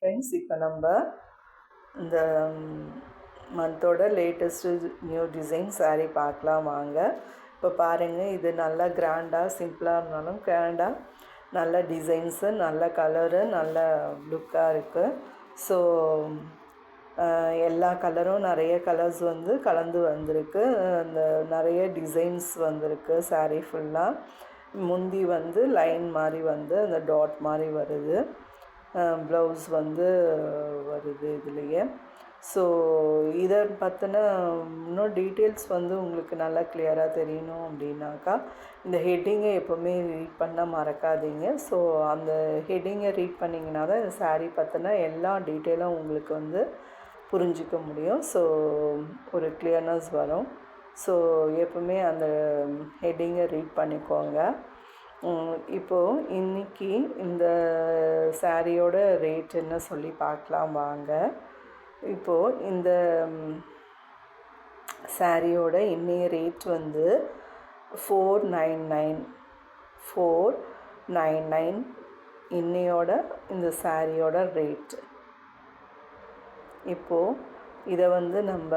Friends, இப்போ நம்ம இந்த மந்தோட லேட்டஸ்ட்டு நியூ டிசைன் saree பார்க்கலாம் வாங்க. இப்போ பாருங்கள், இது நல்லா கிராண்டாக சிம்பிளாக இருந்தாலும் கிராண்டாக நல்ல டிசைன்ஸு, நல்ல கலரு, நல்ல லுக்காக இருக்குது. ஸோ எல்லா கலரும் நிறைய கலர்ஸ் வந்து கலந்து வந்திருக்கு. அந்த நிறைய டிசைன்ஸ் வந்திருக்கு saree ஃபுல்லாக. முந்தி வந்து லைன் மாதிரி வந்து அந்த டாட் மாதிரி வருது. ப்ளவுஸ் வந்து வருது இதுலேயே. ஸோ இதை பற்றின இன்னும் டீட்டெயில்ஸ் வந்து உங்களுக்கு நல்லா கிளியராக தெரியணும் அப்படின்னாக்கா இந்த ஹெட்டிங்கை எப்போவுமே ரீட் பண்ண மறக்காதீங்க. ஸோ அந்த ஹெட்டிங்கை ரீட் பண்ணிங்கன்னா தான் இந்த saree பற்றின எல்லா டீட்டெயிலும் உங்களுக்கு வந்து புரிஞ்சிக்க முடியும். ஸோ ஒரு கிளியர்னஸ் வரும். ஸோ எப்போவுமே அந்த ஹெட்டிங்கை ரீட் பண்ணிக்கோங்க. இப்போது இன்றைக்கி இந்த சாரியோட ரேட் என்ன சொல்லி பார்க்கலாம் வாங்க. இப்போது இந்த சாரியோட இன்னைய ரேட் வந்து 499 இன்னையோட இந்த சாரியோட ரேட். இப்போது இதை வந்து நம்ம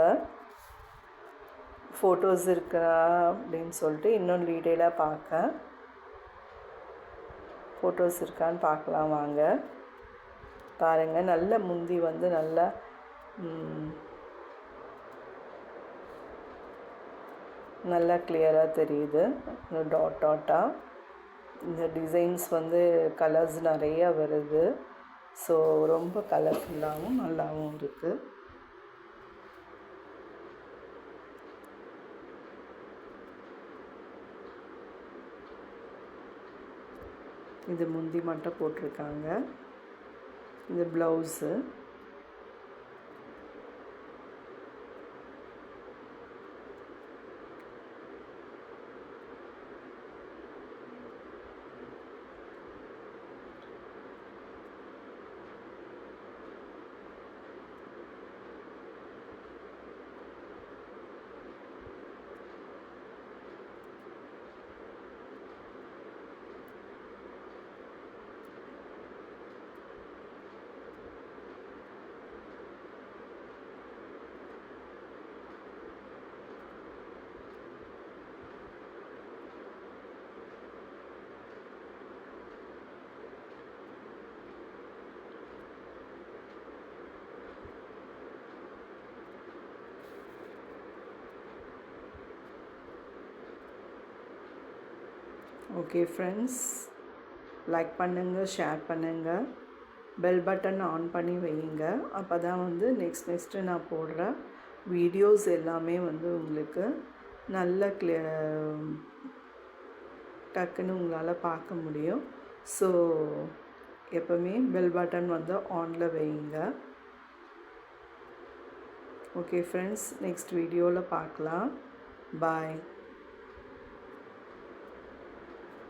ஃபோட்டோஸ் இருக்கா அப்படின்னு சொல்லிட்டு இன்னும் டீட்டெயிலாக ஃபோட்டோஸ் இருக்கான்னு பார்க்கலாம் வாங்க. பாருங்கள், நல்ல முந்தி வந்து நல்லா கிளியராக தெரியுது. டாட்டாக இந்த டிசைன்ஸ் வந்து கலர்ஸ் நிறையா வருது. ஸோ ரொம்ப கலர்ஃபுல்லாகவும் நல்லாவும் இருக்குது. இது முந்தி மட்டும் போட்டிருக்காங்க. இது ப்ளவுஸு. ஓகே ஃப்ரெண்ட்ஸ், லைக் பண்ணுங்கள், ஷேர் பண்ணுங்கள், பெல் பட்டன் ஆன் பண்ணி வையுங்க. அப்போ தான் வந்து நெக்ஸ்ட்டு நான் போடுற வீடியோஸ் எல்லாமே வந்து உங்களுக்கு நல்ல டக்குன்னு உங்களால் பார்க்க முடியும். ஸோ எப்போவுமே பெல் பட்டன் வந்து ஆனில் வையுங்க. ஓகே ஃப்ரெண்ட்ஸ், நெக்ஸ்ட் வீடியோவில் பார்க்கலாம். பாய்.